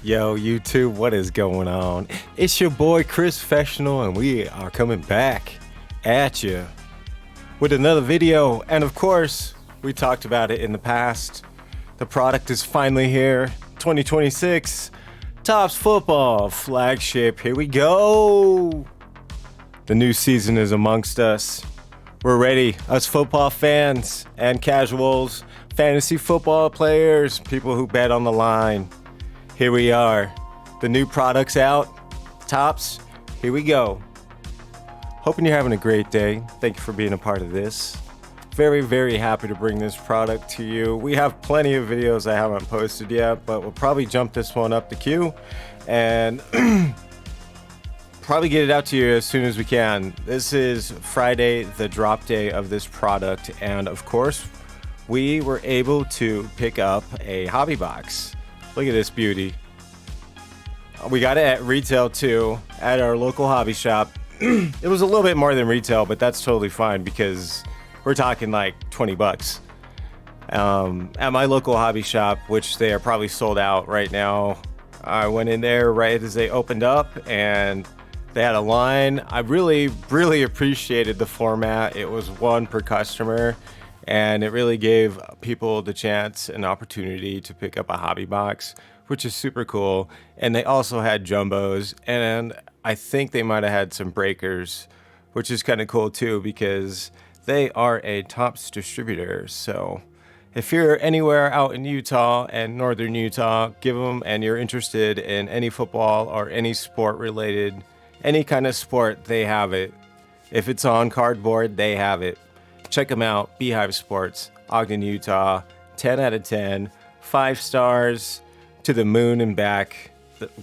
Yo, YouTube, what is going on? It's your boy Chris Fessional, and we are coming back at you with another video. And of course, we talked about it in the past. The product is finally here. 2026 Topps Football flagship. Here we go. The new season is amongst us. We're ready, us football fans and casuals, fantasy football players, people who bet on the line. Here we are. The new product's out. Topps, here we go. Hoping you're having a great day. Thank you for being a part of this. Very, very happy to bring this product to you. We have plenty of videos I haven't posted yet, but we'll probably jump this one up the queue and probably get it out to you as soon as we can. This is Friday, the drop day of this product, and of course, we were able to pick up a hobby box. Look at this beauty. We got it at retail too, at our local hobby shop. It was a little bit more than retail, but that's totally fine because we're talking like 20 bucks. At my local hobby shop, which they are probably sold out right now, I went in there right as they opened up and they had a line. I really, really appreciated the format. It was one per customer. And it really gave people the chance and opportunity to pick up a hobby box, which is super cool. And they also had jumbos, and I think they might have had some breakers, which is kind of cool too, because they are a Topps distributor. So if you're anywhere out in Utah and northern Utah, give them, and you're interested in any football or any sport related, any kind of sport, they have it. If it's on cardboard, they have it. Check them out, Beehive Sports, Ogden, Utah, 10 out of 10, 5 stars to the moon and back.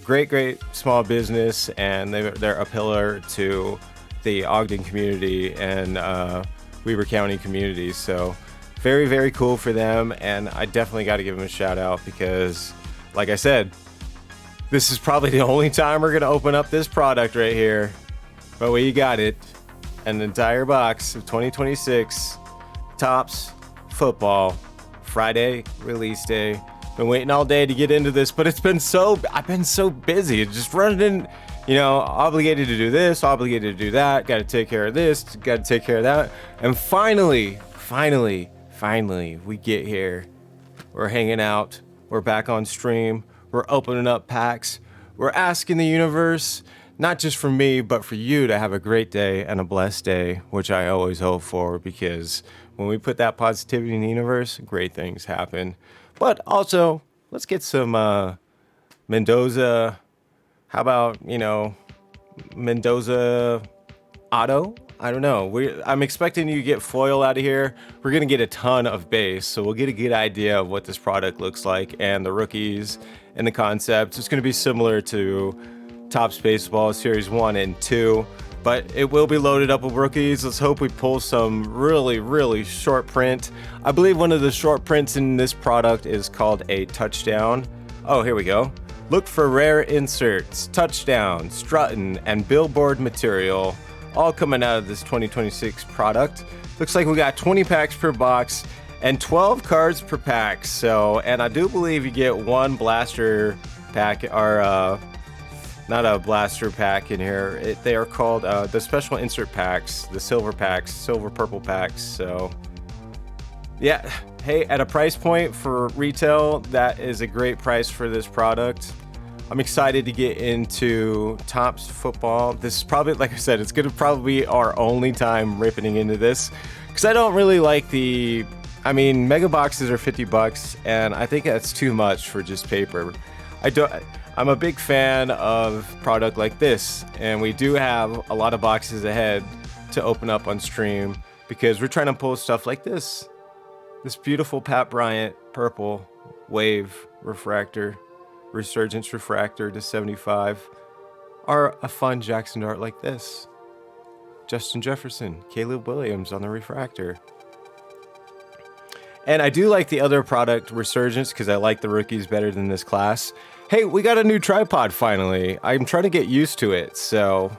Great, great small business, and they're a pillar to the Ogden community and Weber County community. So very, very cool for them, and I definitely got to give them a shout out because, like I said, this is probably the only time we're going to open up this product right here. But we got it. An entire box of 2026 Topps Football Friday release day. Been waiting all day to get into this, but I've been so busy just running, obligated to do this, obligated to do that, got to take care of this, got to take care of that. And finally, we get here. We're hanging out. We're back on stream. We're opening up packs. We're asking the universe, not just for me, but for you to have a great day and a blessed day, which I always hope for, because when we put that positivity in the universe, great things happen. But also, let's get some Mendoza. How about, Mendoza Auto? I don't know. I'm expecting you to get foil out of here. We're going to get a ton of base, so we'll get a good idea of what this product looks like and the rookies and the concept. It's going to be similar to Topps Baseball Series 1 and 2, but it will be loaded up with rookies. Let's hope we pull some really, really short print. I believe one of the short prints in this product is called a touchdown. Oh, here we go. Look for rare inserts, touchdown, strutting, and billboard material, all coming out of this 2026 product. Looks like we got 20 packs per box and 12 cards per pack. So, and I do believe you get one blaster pack, or not a blaster pack in here. They are called the special insert packs, the silver packs, silver purple packs. So yeah, hey, at a price point for retail, that is a great price for this product. I'm excited to get into Topps Football. This is probably, like I said, it's going to probably be our only time ripping into this, because I don't really like mega boxes are 50 bucks, and I think that's too much for just paper. I'm a big fan of product like this, and we do have a lot of boxes ahead to open up on stream because we're trying to pull stuff like this. This beautiful Pat Bryant purple wave refractor, Resurgence refractor to 75, or a fun Jackson Dart like this. Justin Jefferson, Caleb Williams on the refractor. And I do like the other product, Resurgence, because I like the rookies better than this class. Hey, we got a new tripod finally. I'm trying to get used to it. So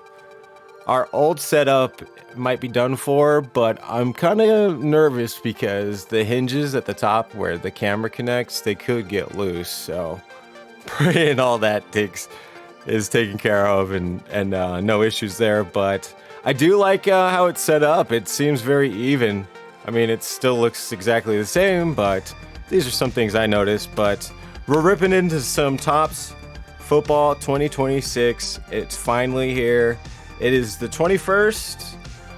our old setup might be done for, but I'm kind of nervous because the hinges at the top where the camera connects, they could get loose. So praying all that is taken care of and no issues there. But I do like how it's set up. It seems very even. I mean, it still looks exactly the same, but these are some things I noticed. But we're ripping into some Topps Football 2026. It's finally here. It is the 21st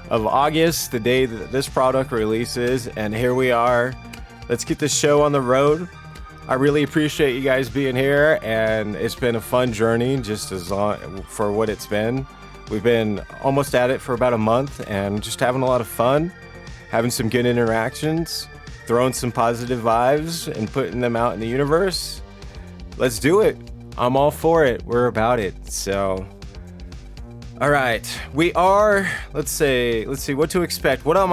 of August, the day that this product releases, and here we are. Let's get this show on the road. I really appreciate you guys being here, and it's been a fun journey just as long for what it's been. We've been almost at it for about a month and just having a lot of fun, having some good interactions, throwing some positive vibes and putting them out in the universe. Let's do it. I'm all for it. We're about it. So, all right, we are. Let's see what to expect. What am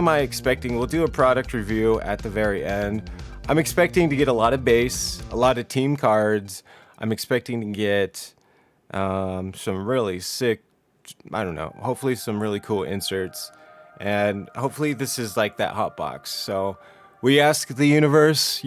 I expecting? We'll do a product review at the very end. I'm expecting to get a lot of base, a lot of team cards. I'm expecting to get some really sick, I don't know, hopefully some really cool inserts. And hopefully this is like that hot box. So we ask the universe,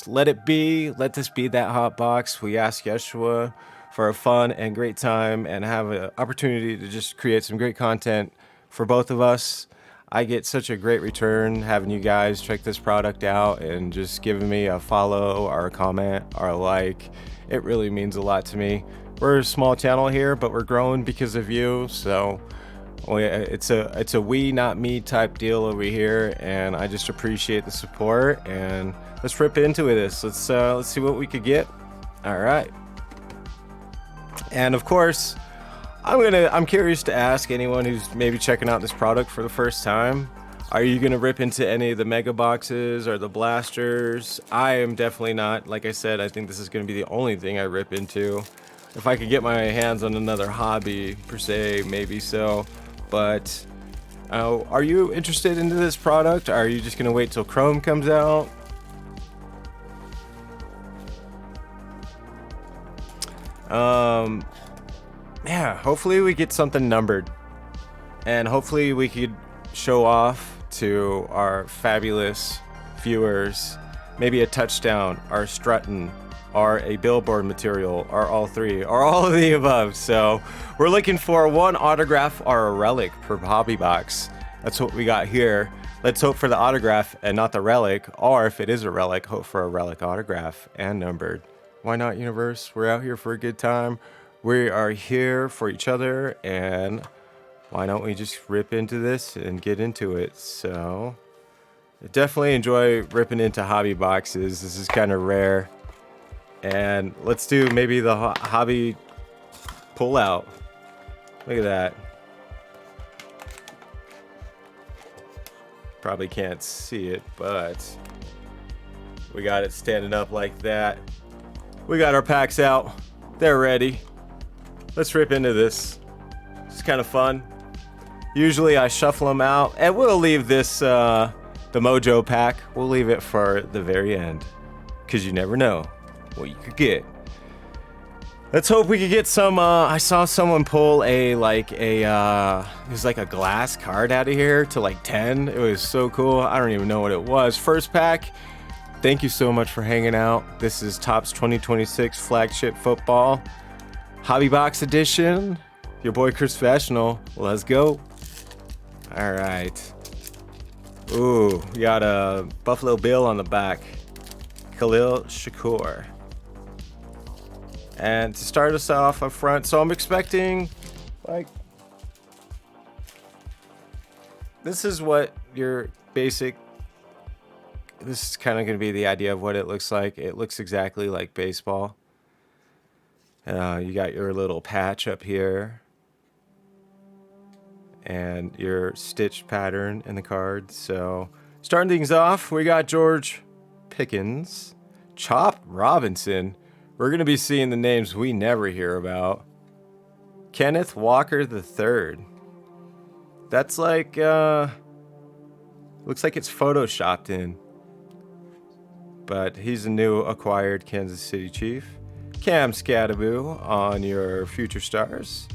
let it be. Let this be that hot box. We ask Yeshua for a fun and great time and have an opportunity to just create some great content for both of us. I get such a great return having you guys check this product out and just giving me a follow or a comment or a like. It really means a lot to me. We're a small channel here, but we're growing because of you. So it's a we, not me type deal over here, and I just appreciate the support. And let's rip into this. Let's see what we could get. All right. And of course, I'm curious to ask anyone who's maybe checking out this product for the first time, are you gonna rip into any of the mega boxes or the blasters? I am definitely not. Like I said, I think this is gonna be the only thing I rip into. If I could get my hands on another hobby per se, maybe so. But are you interested into this product? Are you just gonna wait till Chrome comes out? Yeah, hopefully we get something numbered, and hopefully we could show off to our fabulous viewers maybe a touchdown or strutting or a billboard material or all three or all of the above. So we're looking for one autograph or a relic per hobby box. That's what we got here. Let's hope for the autograph and not the relic, or if it is a relic, hope for a relic autograph and numbered. Why not, universe? We're out here for a good time. We are here for each other, and why don't we just rip into this and get into it? So I definitely enjoy ripping into hobby boxes. This is kind of rare. And let's do maybe the hobby pull out. Look at that. Probably can't see it, but we got it standing up like that. We got our packs out. They're ready. Let's rip into this. It's kind of fun. Usually I shuffle them out, and we'll leave this, the Mojo pack, we'll leave it for the very end, because you never know what you could get. Let's hope we could get some, I saw someone pull it was like a glass card out of here to like 10. It was so cool. I don't even know what it was. First pack. Thank you so much for hanging out. This is Topps 2026 Flagship Football Hobby Box Edition. Your boy Chris Professional. Let's go. All right. Ooh, we got a Buffalo Bill on the back. Khalil Shakur. And to start us off up front, so I'm expecting, like, this is what your basic, this is kind of going to be the idea of what it looks like. It looks exactly like baseball. You got your little patch up here and your stitch pattern in the card. So starting things off, we got George Pickens, Chop Robinson. We're going to be seeing the names we never hear about. Kenneth Walker III. That's like, looks like it's photoshopped in. But he's a new acquired Kansas City Chief. Cam Scattaboo on your future stars.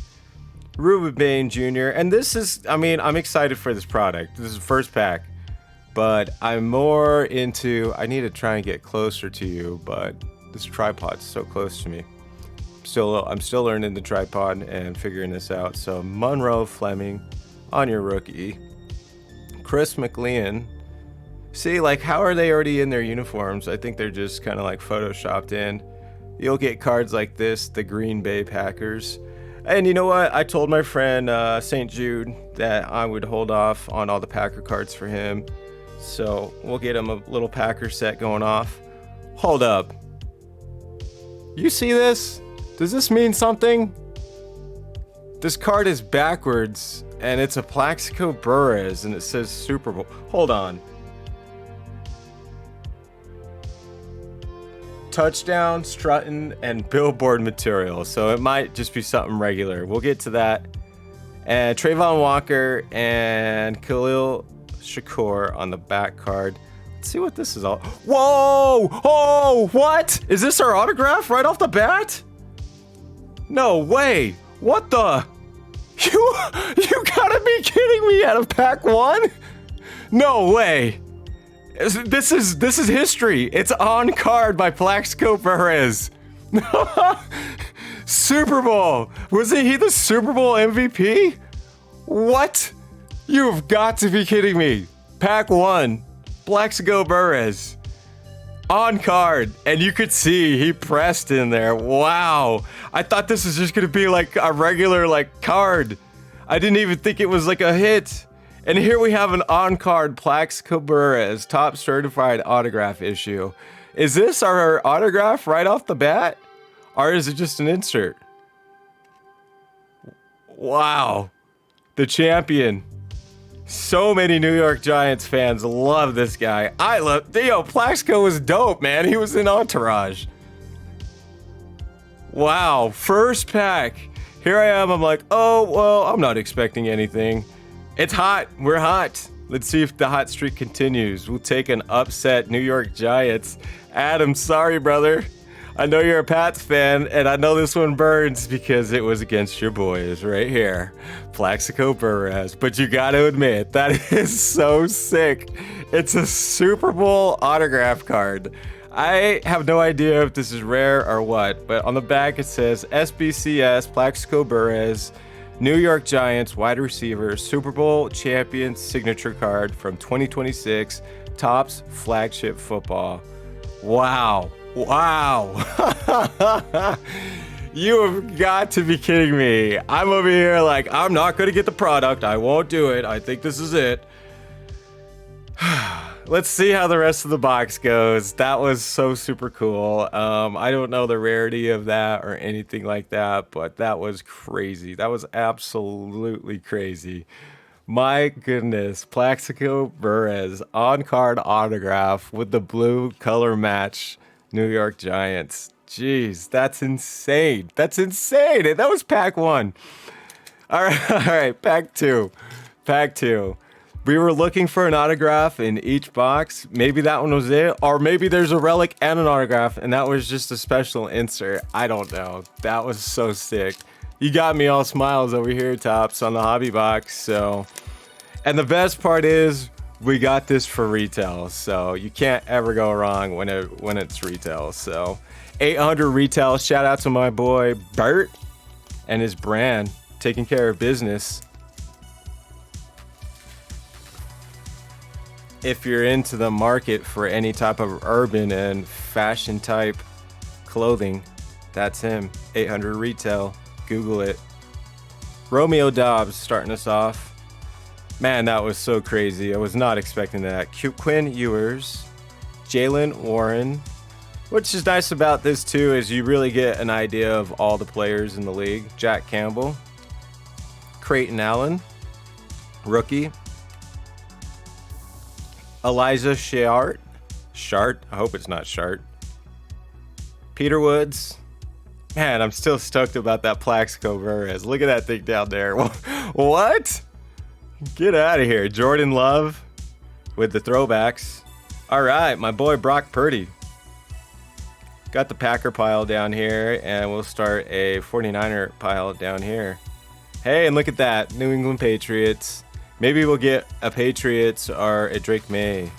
Ruben Bain Jr. And this is, I mean, I'm excited for this product. This is the first pack. But I'm more into, I need to try and get closer to you, but This tripod's so close to me. I'm still learning the tripod and figuring this out. So Monroe Fleming on your rookie. Chris McLean. See, like, how are they already in their uniforms? I think they're just kind of like photoshopped in. You'll get cards like this, the Green Bay Packers. And you know what? I told my friend St. Jude that I would hold off on all the Packer cards for him. So we'll get him a little Packer set going off. Hold up. You see this? Does this mean something? This card is backwards, and it's a Plaxico Burress, and it says Super Bowl. Hold on. Touchdown, strutting, and billboard material. So it might just be something regular. We'll get to that. And Trayvon Walker and Khalil Shakur on the back card. Let's see what this is all. Whoa! Oh, what? Is this our autograph right off the bat? No way. What the? You gotta be kidding me, out of pack 1? No way. This is history. It's on card by Plaxico Burress. Super Bowl. Wasn't he the Super Bowl MVP? What? You've got to be kidding me. Pack 1. Plaxico Burress. On card. And you could see he pressed in there. Wow. I thought this was just going to be like a regular like card. I didn't even think it was like a hit. And here we have an on-card Plaxico Burress top certified autograph issue. Is this our autograph right off the bat? Or is it just an insert? Wow. The champion. So many New York Giants fans love this guy. Plaxico was dope, man. He was in Entourage. Wow. First pack. Here I am. I'm like, oh, well, I'm not expecting anything. It's hot. We're hot. Let's see if the hot streak continues. We'll take an upset New York Giants. Adam, sorry, brother. I know you're a Pats fan, and I know this one burns because it was against your boys right here. Plaxico Burress. But you got to admit, that is so sick. It's a Super Bowl autograph card. I have no idea if this is rare or what, but on the back it says SBCS Plaxico Burress. New York Giants wide receiver, Super Bowl champion signature card from 2026, Topps flagship football. Wow. Wow. You have got to be kidding me. I'm over here like, I'm not going to get the product. I won't do it. I think this is it. Let's see how the rest of the box goes. That was so super cool. I don't know the rarity of that or anything like that, but that was crazy. That was absolutely crazy. My goodness, Plaxico Burress on-card autograph with the blue color match New York Giants. Jeez, that's insane. That's insane. And that was pack 1. All right, pack 2. Pack 2. We were looking for an autograph in each box. Maybe that one was it. Or maybe there's a relic and an autograph, and that was just a special insert. I don't know. That was so sick. You got me all smiles over here, Topps, on the hobby box. So, and the best part is we got this for retail. So you can't ever go wrong when it's retail. So 800 retail. Shout out to my boy Bert and his brand, taking care of business. If you're into the market for any type of urban and fashion type clothing, that's him. 800 retail. Google it. Romeo Dobbs starting us off. Man, that was so crazy. I was not expecting that. Quinn Ewers, Jalen Warren. What's just nice about this too is you really get an idea of all the players in the league. Jack Campbell, Creighton Allen, rookie. Elijah Shart. I hope it's not Shart. Peter Woods. Man, I'm still stoked about that Plaxico Burress. Look at that thing down there. What? Get out of here. Jordan Love with the throwbacks. All right, my boy Brock Purdy. Got the Packer pile down here, and we'll start a 49er pile down here. Hey, and look at that. New England Patriots. Maybe we'll get a Patriots or a Drake May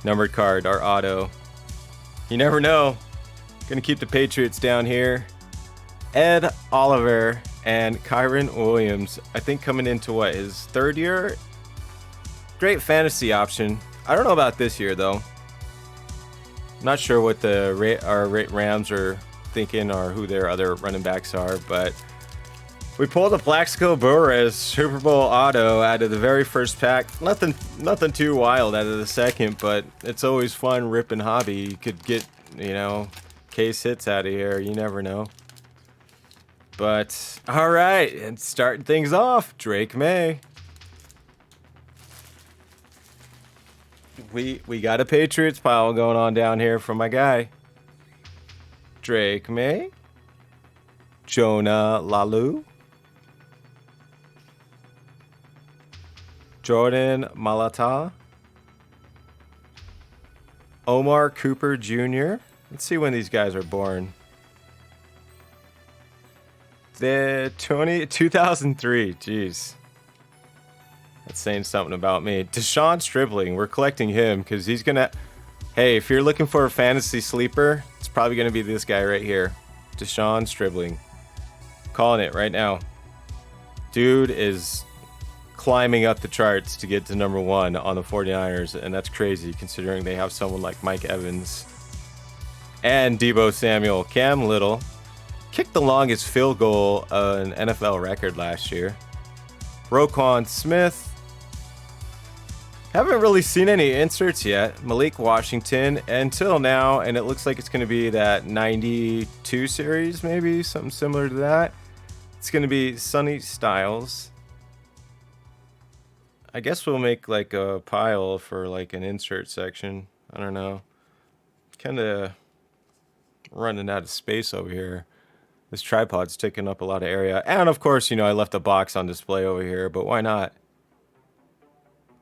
numbered card or auto. You never know. Gonna keep the Patriots down here. Ed Oliver and Kyron Williams, I think coming into what, his third year? Great fantasy option. I don't know about this year though. I'm not sure what the Rams are thinking or who their other running backs are, but we pulled a Plaxico Burress Super Bowl auto out of the very first pack. Nothing too wild out of the second, but it's always fun ripping hobby. You could get, you know, case hits out of here. You never know. But all right, and starting things off, Drake May. We got a Patriots pile going on down here from my guy. Drake May. Jonah Lalu. Jordan Malata. Omar Cooper Jr. Let's see when these guys are born. The 2003. Jeez. That's saying something about me. Deshaun Stribling. We're collecting him because he's going to... Hey, if you're looking for a fantasy sleeper, it's probably going to be this guy right here. Deshaun Stribling. Calling it right now. Dude is climbing up the charts to get to number 1 on the 49ers, and that's crazy considering they have someone like Mike Evans and Deebo Samuel. Cam Little kicked the longest field goal an NFL record last year. Roquan Smith. Haven't really seen any inserts yet. Malik Washington until now, and it looks like it's going to be that 92 series, maybe something similar to that. It's going to be Sonny Styles. I guess we'll make like a pile for like an insert section. I don't know. Kind of running out of space over here. This tripod's taking up a lot of area. And of course, you know, I left a box on display over here, but why not?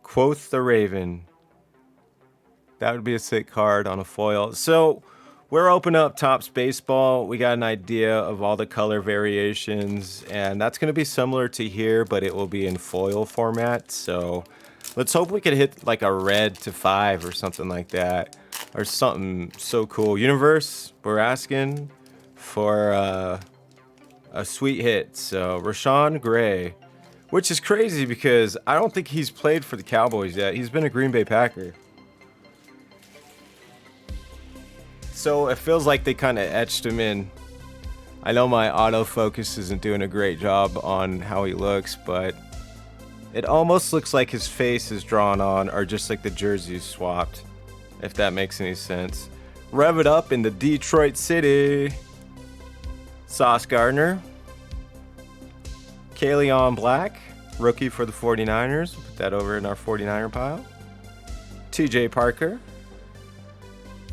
Quoth the Raven. That would be a sick card on a foil. So we're opening up Topps Baseball. We got an idea of all the color variations, and that's going to be similar to here, but it will be in foil format. So let's hope we could hit like a red to 5 or something like that, or something so cool. Universe, we're asking for a sweet hit. So Rashawn Gray, which is crazy because I don't think he's played for the Cowboys yet. He's been a Green Bay Packer. So it feels like they kind of etched him in. I know my autofocus isn't doing a great job on how he looks, but it almost looks like his face is drawn on, or just like the jersey swapped, if that makes any sense. Rev it up in the Detroit City. Sauce Gardner. Kaleon Black, rookie for the 49ers. Put that over in our 49er pile. TJ Parker.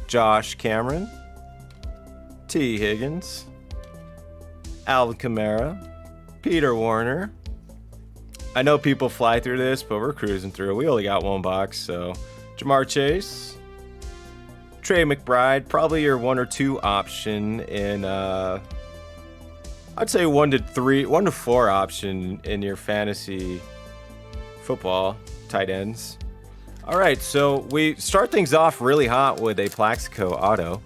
Josh Cameron. T. Higgins. Alvin Kamara. Peter Warner. I know people fly through this, but we're cruising through. We only got one box, so. Jamar Chase. Trey McBride. Probably your 1 or 2 option in... I'd say 1 to 4 option in your fantasy football tight ends. All right, so we start things off really hot with a Plaxico auto.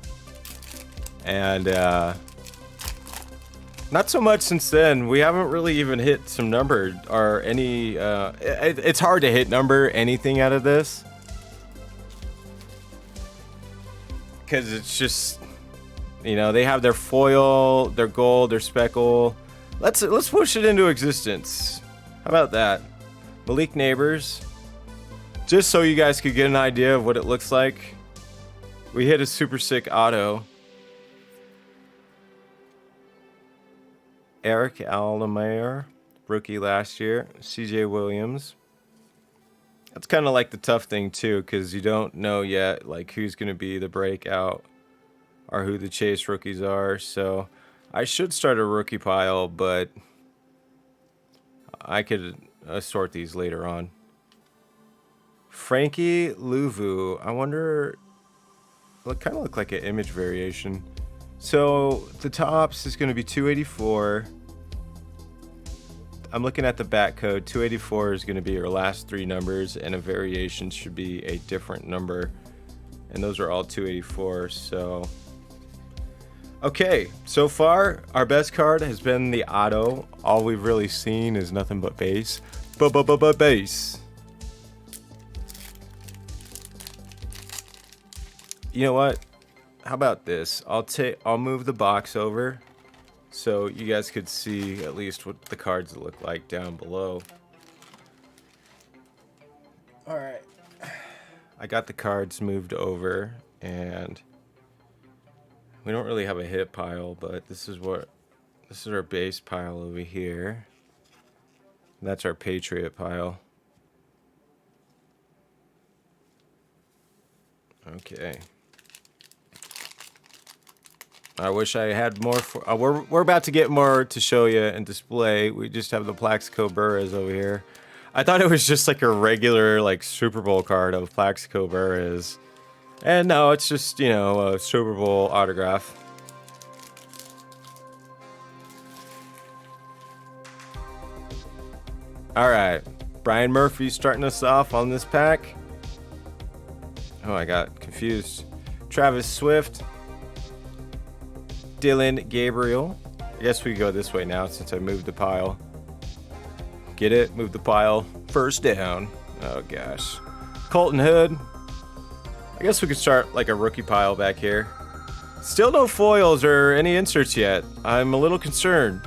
And not so much since then. We haven't really even hit some number or any... it's hard to hit number anything out of this. Because it's just... You know, they have their foil, their gold, their speckle. Let's push it into existence. How about that? Malik Neighbors. Just so you guys could get an idea of what it looks like. We hit a super sick auto. Eric Alamayer, rookie last year. CJ Williams. That's kind of like the tough thing too, because you don't know yet like who's going to be the breakout or who the chase rookies are. So I should start a rookie pile, but I could sort these later on. Frankie Louvu. I wonder, kind of look like an image variation. So the tops is going to be 284. I'm looking at the back code. 284 is going to be your last 3 numbers, and a variation should be a different number. And those are all 284. So Okay, so far our best card has been the auto. All we've really seen is nothing but base. Base. You know what? How about this? I'll move the box over so you guys could see at least what the cards look like down below. All right. I got the cards moved over, and we don't really have a hit pile, but this is our base pile over here. That's our Patriot pile. Okay. I wish I had more for... we're about to get more to show you and display. We just have the Plaxico Burress over here. I thought it was just like a regular like Super Bowl card of Plaxico Burress. And no, it's just, you know, a Super Bowl autograph. Alright. Brian Murphy starting us off on this pack. Oh, I got confused. Travis Swift. Dylan Gabriel. I guess we go this way now since I moved the pile. Get it? Move the pile. First down. Oh gosh. Colton Hood. I guess we could start like a rookie pile back here. Still no foils or any inserts yet. I'm a little concerned.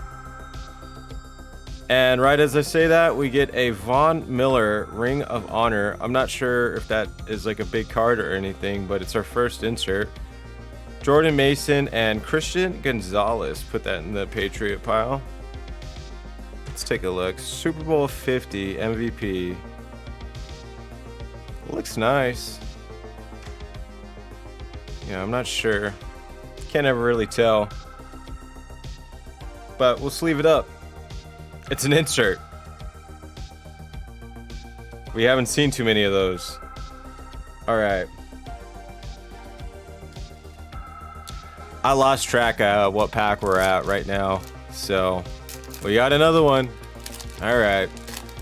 And right as I say that, we get a Von Miller Ring of Honor. I'm not sure if that is like a big card or anything, but it's our first insert. Jordan Mason and Christian Gonzalez. Put that in the Patriot pile. Let's take a look. Super Bowl 50 MVP. Looks nice. Yeah, I'm not sure. Can't ever really tell. But we'll sleeve it up. It's an insert. We haven't seen too many of those. Alright. I lost track of what pack we're at right now. So, we got another one. Alright.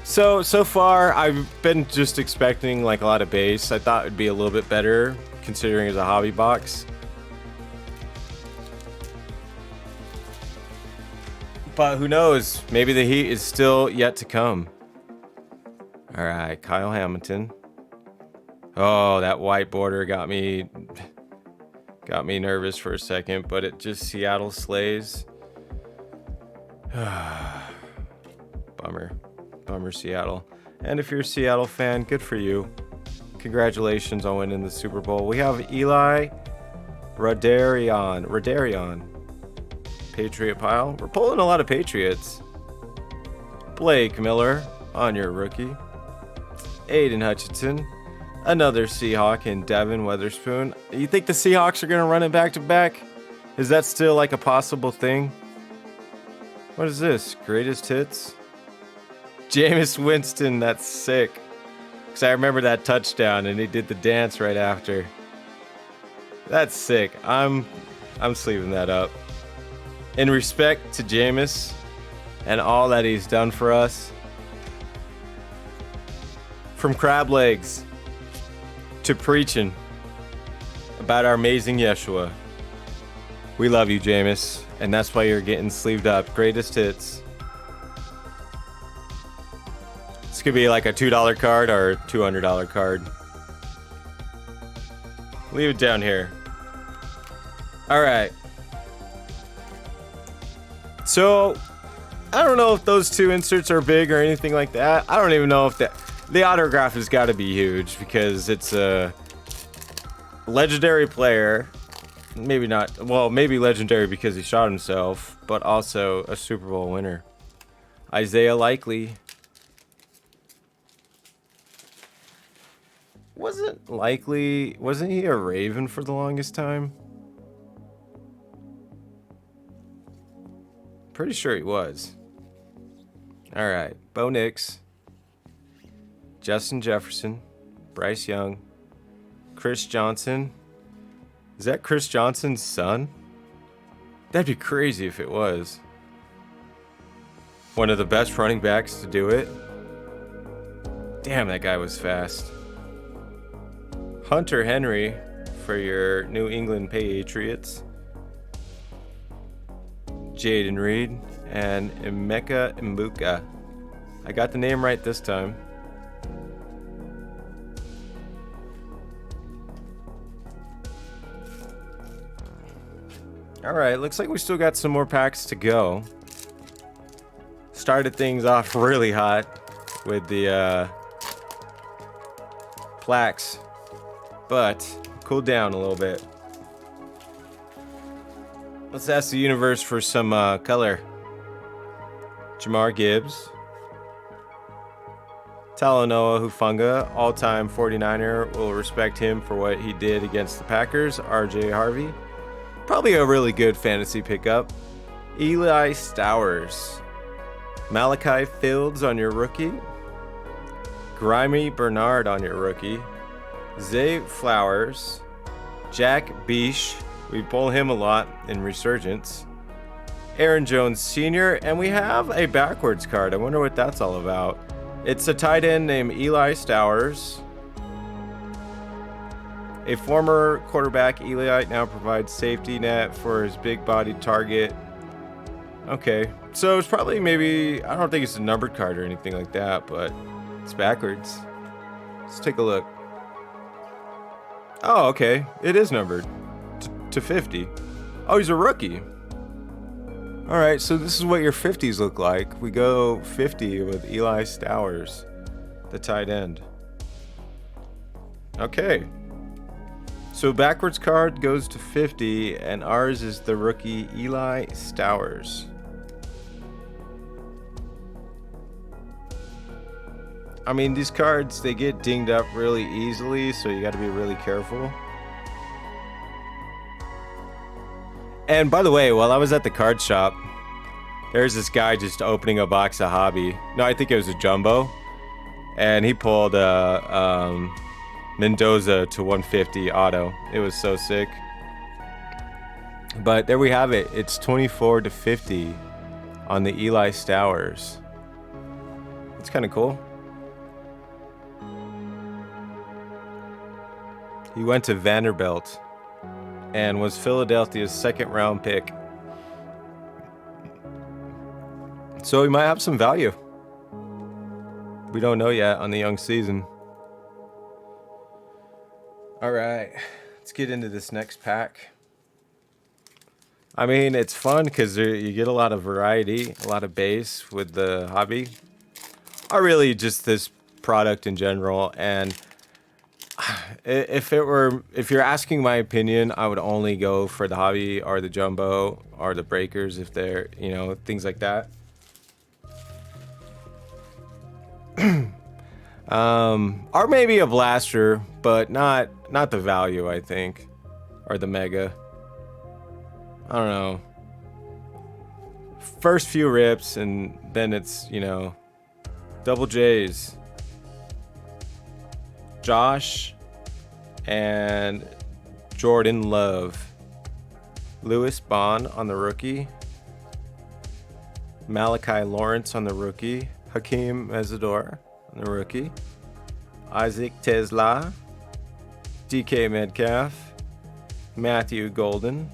So far, I've been just expecting like a lot of base. I thought it'd be a little bit better considering it's a hobby box. But who knows? Maybe the heat is still yet to come. Alright, Kyle Hamilton. Oh, that white border got me nervous for a second, but it just Seattle slays. Bummer Seattle. And if you're a Seattle fan, good for you. Congratulations on winning the Super Bowl. We have Eli Rodarion. Patriot pile. We're pulling a lot of Patriots. Blake Miller on your rookie. Aiden Hutchinson. Another Seahawk in Devin Weatherspoon. You think the Seahawks are going to run it back to back? Is that still like a possible thing? What is this? Greatest hits? Jameis Winston, that's sick. Because I remember that touchdown and he did the dance right after. That's sick. I'm sleeving that up. In respect to Jameis and all that he's done for us. From crab legs to preaching about our amazing Yeshua. We love you, Jameis, and that's why you're getting sleeved up. Greatest hits. This could be like a $2 card or a $200 card. Leave it down here. Alright. So, I don't know if those two inserts are big or anything like that. I don't even know if the autograph has got to be huge because it's a legendary player. Maybe not. Well, maybe legendary because he shot himself, but also a Super Bowl winner. Isaiah Likely. Wasn't he a Raven for the longest time? Pretty sure he was. Alright, Bo Nix. Justin Jefferson. Bryce Young. Chris Johnson. Is that Chris Johnson's son? That'd be crazy if it was. One of the best running backs to do it. Damn, that guy was fast. Hunter Henry for your New England Patriots. Jaden Reed, and Emeka Mbuka. I got the name right this time. Alright, looks like we still got some more packs to go. Started things off really hot with the plaques, but cooled down a little bit. Let's ask the universe for some color. Jamar Gibbs. Talanoa Hufanga, all-time 49er, will respect him for what he did against the Packers. RJ Harvey. Probably a really good fantasy pickup. Eli Stowers. Malachi Fields on your rookie. Grimy Bernard on your rookie. Zay Flowers. Jack Bish. We pull him a lot in Resurgence. Aaron Jones Sr. And we have a backwards card. I wonder what that's all about. It's a tight end named Eli Stowers. A former quarterback, Eli now provides safety net for his big-bodied target. Okay, so it's probably maybe, I don't think it's a numbered card or anything like that, but it's backwards. Let's take a look. Oh, okay, it is numbered to 50. Oh, he's a rookie. All right, so this is what your 50s look like. We go 50 with Eli Stowers, the tight end. Okay. So backwards card goes to 50, and ours is the rookie Eli Stowers. I mean, these cards, they get dinged up really easily, so you got to be really careful. And by the way, while I was at the card shop, there's this guy just opening a box of hobby. No, I think it was a jumbo. And he pulled Mendoza to 150 auto. It was so sick. But there we have it. It's 24 to 50 on the Eli Stowers. It's kind of cool. He went to Vanderbilt and was Philadelphia's second round pick. So he might have some value. We don't know yet on the young season. All right, let's get into this next pack. I mean, it's fun because you get a lot of variety, a lot of base with the hobby. Or really just this product in general. And if you're asking my opinion, I would only go for the hobby or the jumbo or the breakers if they're, things like that. Or maybe a blaster, but not the value, I think, or the mega. I don't know. First few rips, and then it's, double J's. Josh and Jordan Love. Lewis Bond on the rookie. Malachi Lawrence on the rookie. Hakeem Mesidor on the rookie. Isaac Tesla. DK Metcalf. Matthew Golden.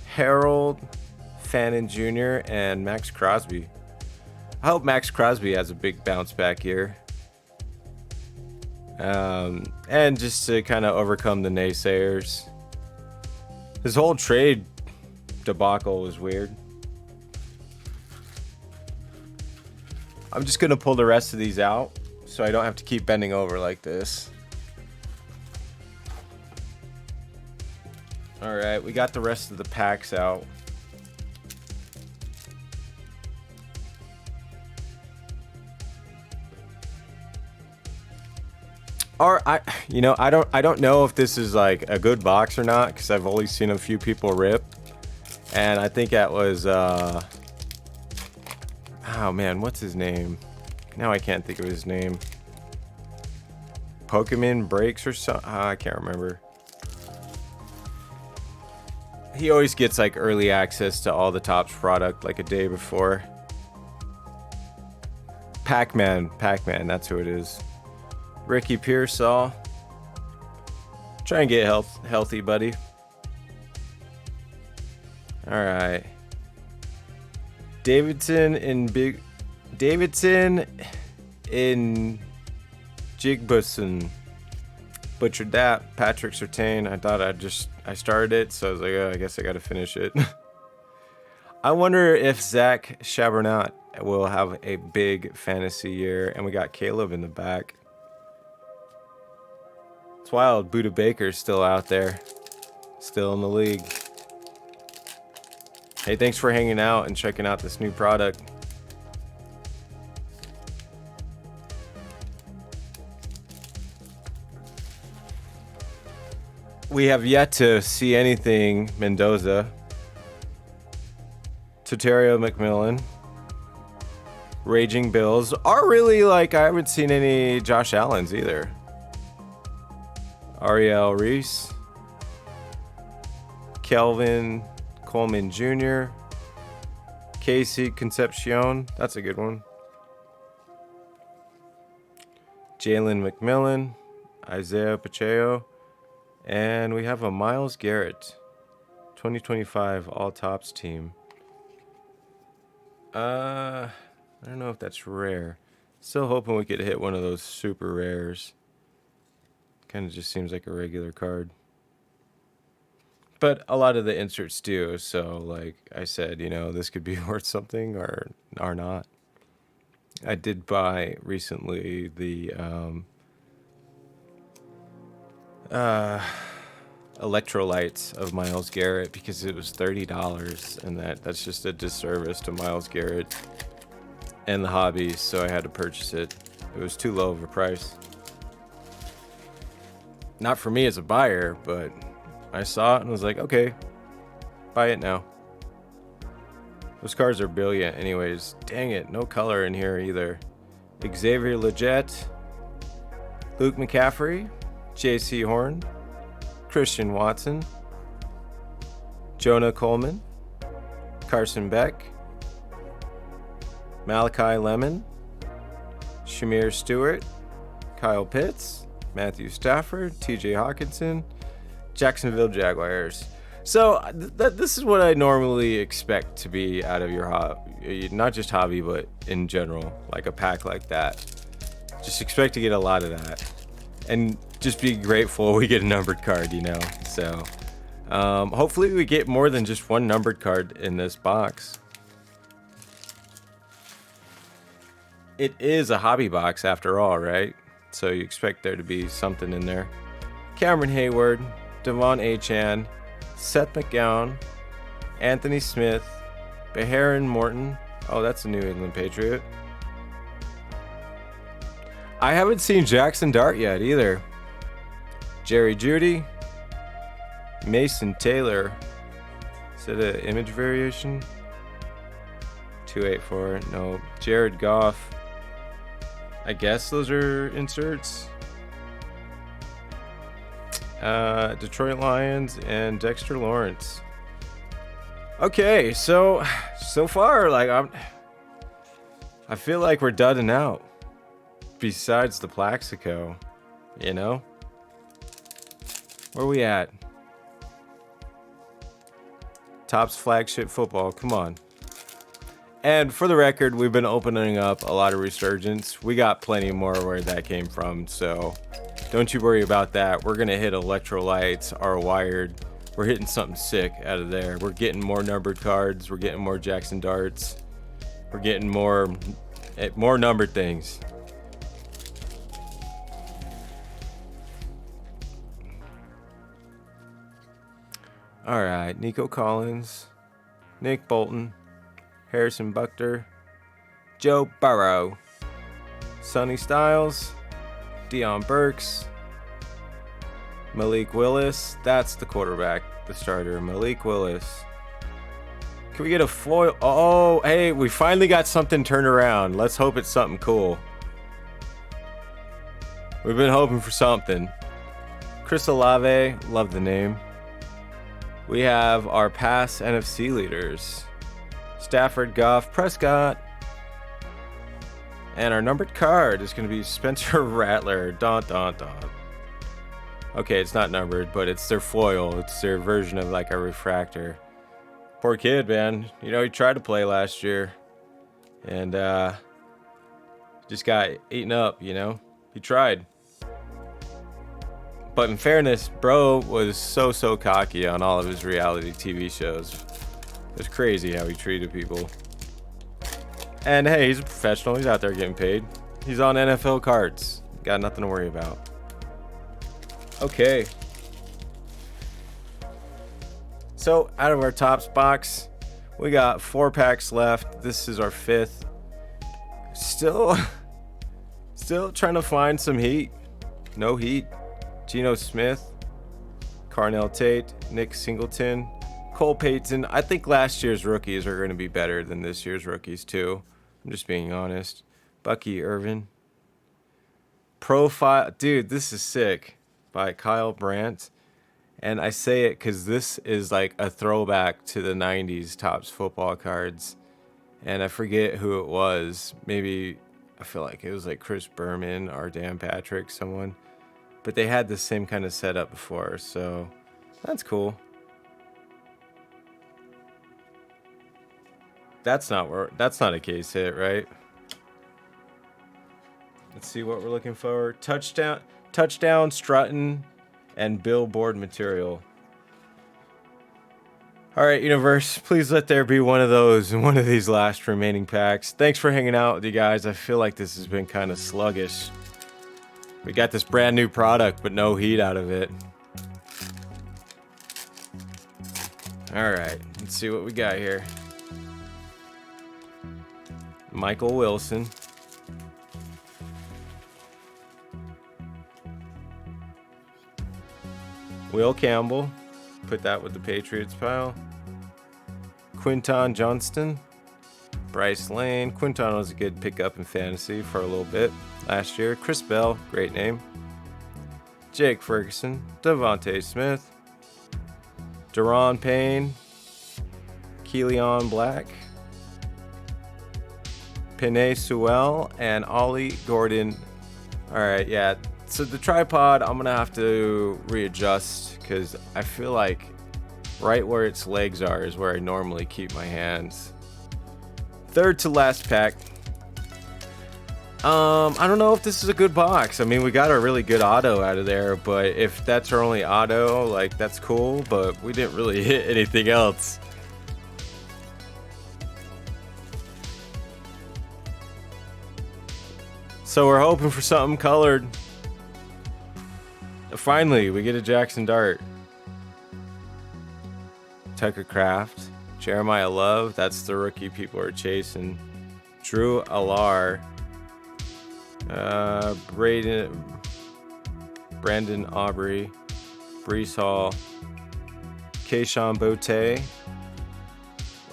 Harold Fannin Jr. and Max Crosby. I hope Max Crosby has a big bounce back here. And just to kind of overcome the naysayers. His whole trade debacle was weird. I'm just going to pull the rest of these out so I don't have to keep bending over like this. All right, we got the rest of the packs out. Or I don't know if this is like a good box or not because I've only seen a few people rip, and I think that was oh man, what's his name? Now I can't think of his name. Pokemon Breaks or something. I can't remember. He always gets like early access to all the Topps product like a day before. Pac-Man, that's who it is. Ricky Pearsall. Try and get healthy, buddy. All right. Davidson in Jigbuson. Butchered that. Patrick Surtain. I thought I started it, so I was like, oh, I guess I got to finish it. I wonder if Zach Chabernat will have a big fantasy year, and we got Caleb in the back. It's wild. Buda Baker's still out there, still in the league. Hey, thanks for hanging out and checking out this new product. We have yet to see anything Mendoza. Soterio McMillan. Raging Bills. Are really like, I haven't seen any Josh Allens either. Ariel Reese. Kelvin Coleman Jr. Casey Concepcion. That's a good one. Jalen McMillan. Isaiah Pacheco. And we have a Myles Garrett. 2025 All Tops team. I don't know if that's rare. Still hoping we could hit one of those super rares. Kind of just seems like a regular card. But a lot of the inserts do, so like I said, you know, this could be worth something or not. I did buy recently the electrolytes of Myles Garrett because it was $30, and that's just a disservice to Myles Garrett and the hobby, so I had to purchase it. It was too low of a price. Not for me as a buyer, but I saw it and was like, okay, buy it now. Those cards are brilliant anyways. Dang it, no color in here either. Xavier Legette, Luke McCaffrey, J.C. Horn, Christian Watson, Jonah Coleman, Carson Beck, Malachi Lemon, Shamir Stewart, Kyle Pitts, Matthew Stafford, TJ Hawkinson, Jacksonville Jaguars. So this is what I normally expect to be out of your hobby, not just hobby, but in general, like a pack like that. Just expect to get a lot of that. And just be grateful we get a numbered card, you know. So hopefully we get more than just one numbered card in this box. It is a hobby box after all, right? So you expect there to be something in there. Cameron Hayward, Devon Achane, Seth McGowan, Anthony Smith, Beharon Morton. Oh, that's a New England Patriot. I haven't seen Jackson Dart yet either. Jerry Jeudy, Mason Taylor. Is it an image variation? 284. No. Jared Goff. I guess those are inserts. Detroit Lions and Dexter Lawrence. Okay, so far, like I feel like we're dudding out. Besides the Plaxico, you know? Where we at? Topps flagship football, come on. And for the record, we've been opening up a lot of Resurgence. We got plenty more where that came from, so don't you worry about that. We're gonna hit electrolytes, our wired. We're hitting something sick out of there. We're getting more numbered cards. We're getting more Jackson Darts. We're getting more numbered things. All right, Nico Collins, Nick Bolton, Harrison Buckner, Joe Burrow, Sonny Styles, Deion Burks, Malik Willis. That's the quarterback, the starter, Malik Willis. Can we get a foil? Oh, hey, we finally got something turned around. Let's hope it's something cool. We've been hoping for something. Chris Olave, love the name. We have our past NFC leaders. Stafford, Goff, Prescott. And our numbered card is going to be Spencer Rattler. Dun, dun, dun. Okay, it's not numbered, but it's their foil. It's their version of like a refractor. Poor kid, man. You know, he tried to play last year. And just got eaten up, you know? He tried. But in fairness, bro was so cocky on all of his reality TV shows. It was crazy how he treated people. And hey, he's a professional. He's out there getting paid. He's on NFL cards. Got nothing to worry about. Okay. So, out of our Topps box, we got 4 packs left. This is our 5th. Still trying to find some heat. No heat. Geno Smith, Carnell Tate, Nick Singleton, Cole Payton. I think last year's rookies are going to be better than this year's rookies too. I'm just being honest. Bucky Irvin. Profile. Dude, this is sick. By Kyle Brandt. And I say it because this is like a throwback to the 90s Topps football cards. And I forget who it was. Maybe, I feel like it was like Chris Berman or Dan Patrick, someone. But they had the same kind of setup before, so that's cool. That's not a case hit, right? Let's see what we're looking for. Touchdown, Strutton, and billboard material. All right, universe, please let there be one of those in one of these last remaining packs. Thanks for hanging out with you guys. I feel like this has been kind of sluggish. We got this brand new product, but no heat out of it. All right, let's see what we got here. Michael Wilson. Will Campbell. Put that with the Patriots pile. Quinton Johnston. Bryce Lane. Quinton was a good pickup in fantasy for a little bit last year. Chris Bell, great name. Jake Ferguson. Devontae Smith. Deron Payne. Keelan Black. Penei Sewell. And Ollie Gordon. Alright, yeah. So the tripod, I'm going to have to readjust because I feel like right where its legs are is where I normally keep my hands. Third to last pack. I don't know if this is a good box. I mean, we got a really good auto out of there, but if that's our only auto, like, that's cool, but we didn't really hit anything else. So we're hoping for something colored. Finally, we get a Jackson Dart. Tucker Kraft. Jeremiah Love. That's the rookie people are chasing. Drew Alar. Brandon Aubrey. Brees Hall. Keyshawn Bote.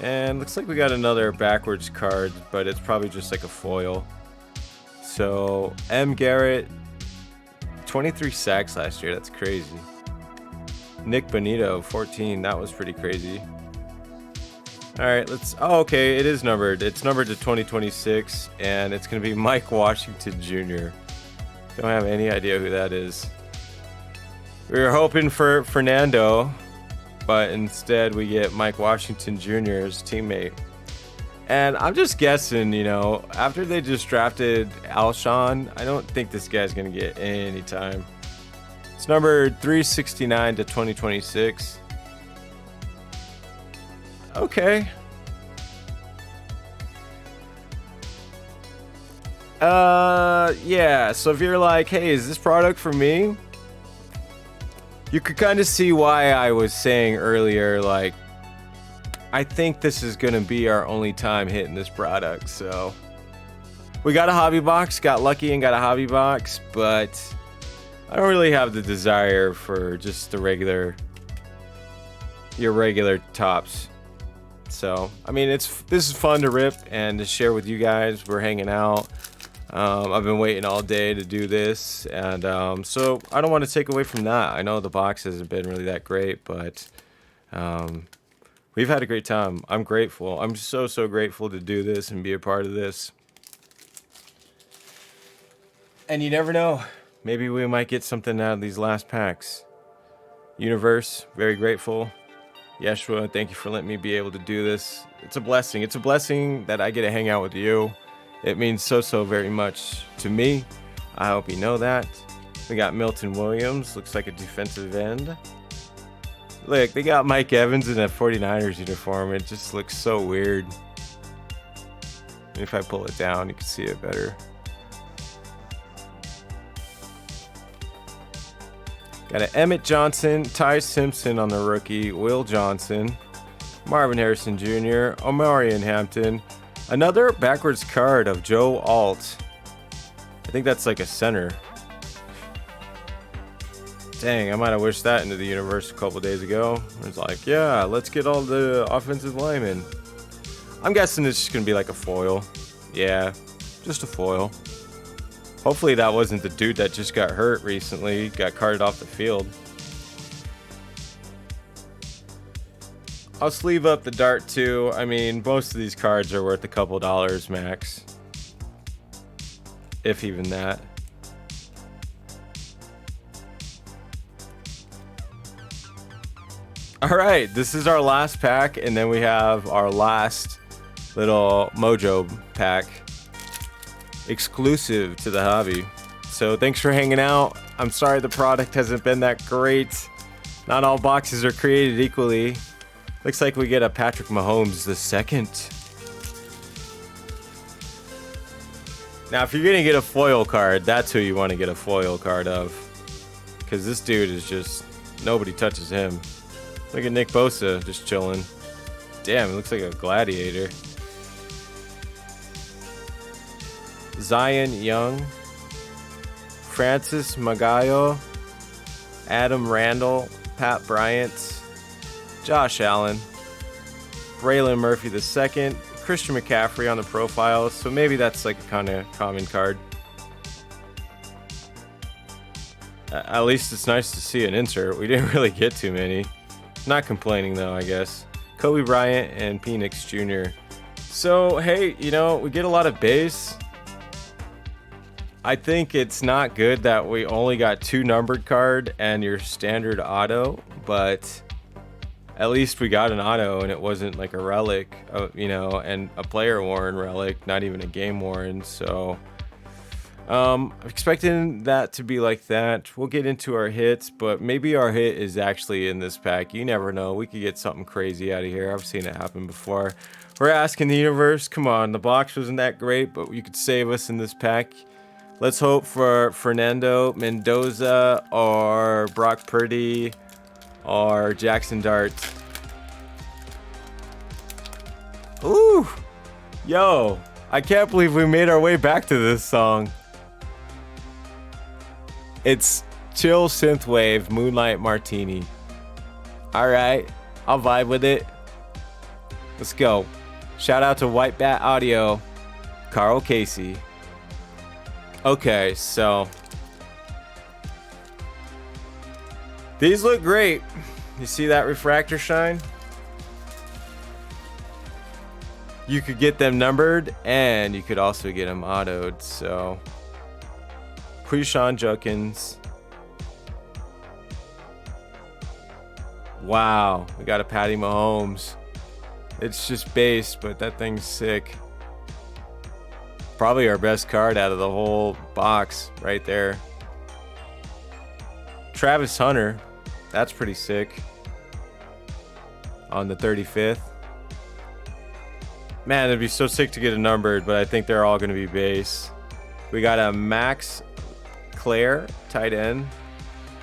And looks like we got another backwards card, but it's probably just like a foil. So, M. Garrett. 23 sacks last year. That's crazy. Nick Bonito, 14. That was pretty crazy. All right, let's... Oh, okay, it is numbered. It's numbered to 2026, and it's going to be Mike Washington Jr. Don't have any idea who that is. We were hoping for Fernando, but instead we get Mike Washington Jr.'s teammate. And I'm just guessing, you know, after they just drafted Alshon, I don't think this guy's going to get any time. It's numbered 369 to 2026. Okay. Yeah, so if you're like, hey, is this product for me? You could kind of see why I was saying earlier, like, I think this is going to be our only time hitting this product, so. We got a hobby box, got lucky and got a hobby box, but I don't really have the desire for just your regular Topps. So, I mean, this is fun to rip and to share with you guys. We're hanging out. I've been waiting all day to do this, and so I don't want to take away from that. I know the box hasn't been really that great, but we've had a great time. I'm grateful. I'm so grateful to do this and be a part of this. And you never know. Maybe we might get something out of these last packs. Universe, very grateful. Yeshua, thank you for letting me be able to do this. It's a blessing. It's a blessing that I get to hang out with you. It means so very much to me. I hope you know that. We got Milton Williams, looks like a defensive end. Look, they got Mike Evans in a 49ers uniform. It just looks so weird. If I pull it down, you can see it better. Got an Emmett Johnson, Ty Simpson on the rookie, Will Johnson, Marvin Harrison Jr., Omarion Hampton, another backwards card of Joe Alt. I think that's like a center. Dang, I might have wished that into the universe a couple days ago. It's like, yeah, let's get all the offensive linemen. I'm guessing it's just going to be like a foil. Yeah, just a foil. Hopefully that wasn't the dude that just got hurt recently, got carted off the field. I'll sleeve up the dart too. I mean, most of these cards are worth a couple dollars max. If even that. Alright, this is our last pack, and then we have our last little Mojo pack. Exclusive to the hobby. So thanks for hanging out. I'm sorry the product hasn't been that great. Not all boxes are created equally. Looks like we get a Patrick Mahomes II. Now if you're gonna get a foil card, that's who you want to get a foil card of, because this dude is just, nobody touches him. Look at Nick Bosa just chilling. Damn, it looks like a gladiator. Zion Young, Francis Magallo, Adam Randall, Pat Bryant, Josh Allen, Braylon Murphy II, Christian McCaffrey on the profile, so maybe that's like a kind of common card. At least it's nice to see an insert. We didn't really get too many. Not complaining though, I guess. Kobe Bryant and Penix Jr. So, hey, you know, we get a lot of base. I think it's not good that we only got 2 numbered card and your standard auto, but at least we got an auto and it wasn't like a relic, you know, and a player worn relic, not even a game worn. So I'm expecting that to be like that. We'll get into our hits, but maybe our hit is actually in this pack. You never know. We could get something crazy out of here. I've seen it happen before. We're asking the universe, come on, the box wasn't that great, but you could save us in this pack. Let's hope for Fernando Mendoza or Brock Purdy or Jackson Dart. Ooh, yo, I can't believe we made our way back to this song. It's Chill Synthwave Moonlight Martini. All right, I'll vibe with it. Let's go. Shout out to White Bat Audio, Carl Casey. Okay, so these look great. You see that refractor shine? You could get them numbered and you could also get them autoed. So Quishon Judkins. Wow, we got a Patty Mahomes. It's just base, but that thing's sick. Probably our best card out of the whole box right there. Travis Hunter, that's pretty sick. On the 35th. Man, it'd be so sick to get a numbered, but I think they're all going to be base. We got a Max Clare, tight end.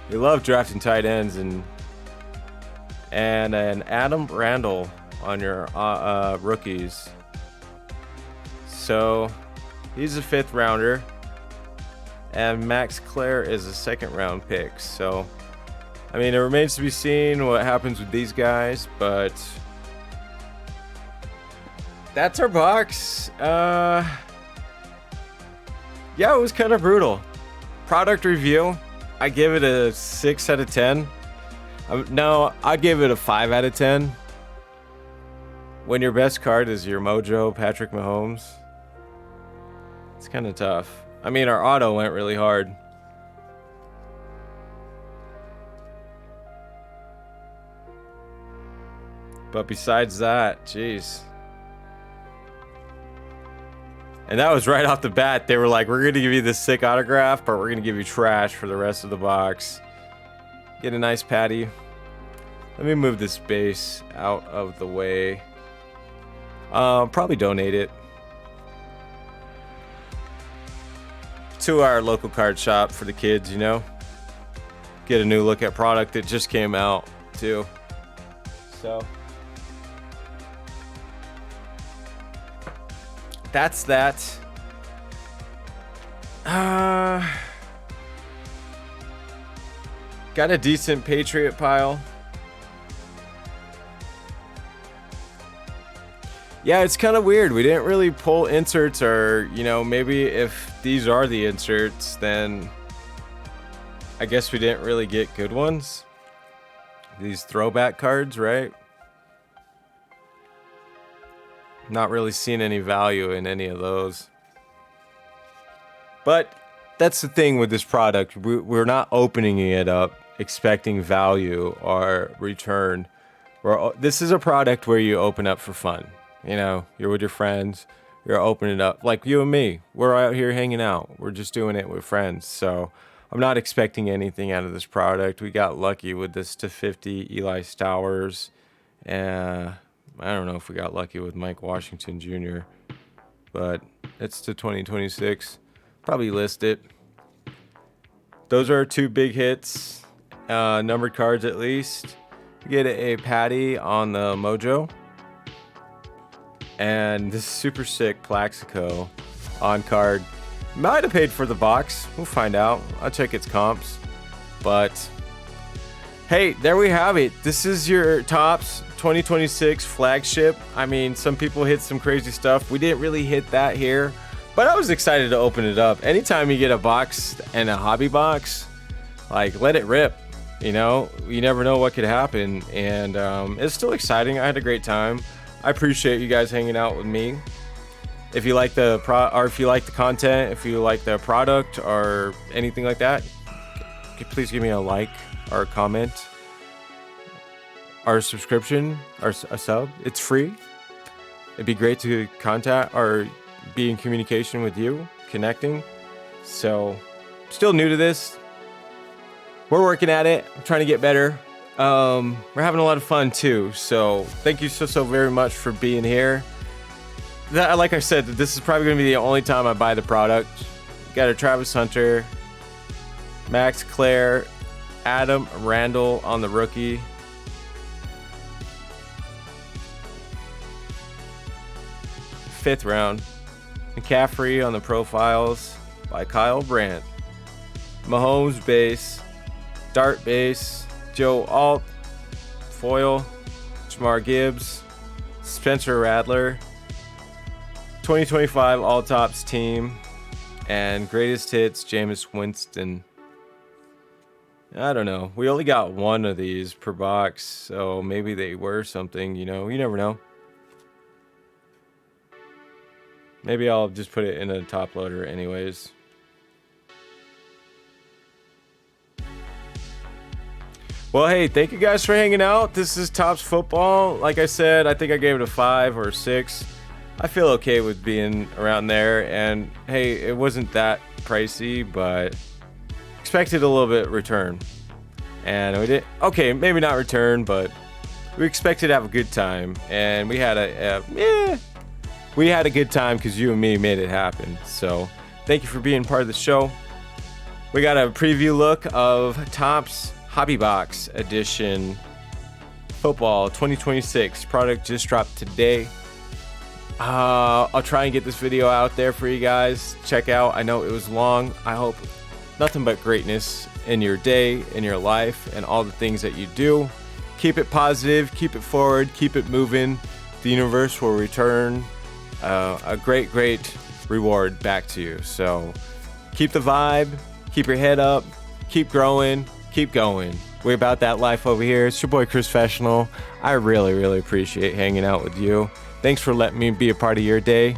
We love drafting tight ends, and an Adam Randall on your rookies. So he's a 5th rounder, and Max Clare is a 2nd round pick. So, I mean, it remains to be seen what happens with these guys, but that's our box. Yeah, it was kind of brutal. Product review, I give it a 6 out of 10. No, I'd give it a 5 out of 10. When your best card is your Mojo Patrick Mahomes, it's kind of tough. I mean, our auto went really hard. But besides that, jeez. And that was right off the bat. They were like, we're going to give you this sick autograph, but we're going to give you trash for the rest of the box. Get a nice patty. Let me move this base out of the way. Probably donate it to our local card shop for the kids, you know. Get a new look at product that just came out, too. So that's that. Got a decent Patriot pile. Yeah, it's kind of weird. We didn't really pull inserts, or, you know, maybe if these are the inserts, then I guess we didn't really get good ones. These throwback cards, right? Not really seeing any value in any of those. But that's the thing with this product. We're not opening it up expecting value or return. This is a product where you open up for fun. You know, you're with your friends, you're opening up. Like you and me, we're out here hanging out. We're just doing it with friends. So I'm not expecting anything out of this product. We got lucky with this to 50 Eli Stowers. I don't know if we got lucky with Mike Washington Jr., but it's to 2026. Probably list it. Those are 2 big hits. Numbered cards at least. You get a patty on the Mojo. And this super sick Plaxico on card. Might have paid for the box. We'll find out. I'll check its comps. But hey, there we have it. This is your Topps 2026 flagship. I mean, some people hit some crazy stuff. We didn't really hit that here, but I was excited to open it up. Anytime you get a box and a hobby box, like, let it rip. You know, you never know what could happen. And it's still exciting. I had a great time. I appreciate you guys hanging out with me. If you like the if you like the content, if you like the product or anything like that, please give me a like or a comment or a subscription or a sub. It's free. It'd be great to contact or be in communication with you, connecting. So, still new to this. We're working at it. I'm trying to get better. We're having a lot of fun too. So thank you so very much for being here. Like I said, this is probably going to be the only time I buy the product. Got a Travis Hunter, Max Clare, Adam Randall on the rookie. Fifth round. McCaffrey on the profiles by Kyle Brandt. Mahomes base. Dart base. Joe Alt, foil, Jamar Gibbs, Spencer Rattler, 2025 All Tops team, and greatest hits, Jameis Winston. I don't know. We only got one of these per box, so maybe they were something, you know. You never know. Maybe I'll just put it in a top loader anyways. Well, hey, thank you guys for hanging out. This is Topps Football. Like I said, I think I gave it a 5 or 6. I feel okay with being around there. And, hey, it wasn't that pricey, but expected a little bit return. And we did, okay, maybe not return, but we expected to have a good time. And we had we had a good time because you and me made it happen. So thank you for being part of the show. We got a preview look of Topps Hobby Box Edition Football 2026. Product just dropped today. I'll try and get this video out there for you guys. Check out. I know it was long. I hope nothing but greatness in your day, in your life, and all the things that you do. Keep it positive. Keep it forward. Keep it moving. The universe will return a great reward back to you. So keep the vibe. Keep your head up. Keep growing. Keep going. We're about that life over here. It's your boy Chris Professional. I really appreciate hanging out with you. Thanks for letting me be a part of your day.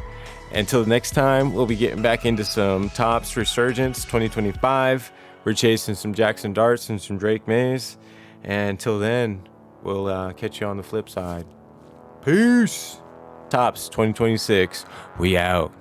Until next time, we'll be getting back into some Topps Resurgence 2025. We're chasing some Jackson Darts and some Drake Mays. And until then, we'll catch you on the flip side. Peace. Tops 2026. We out.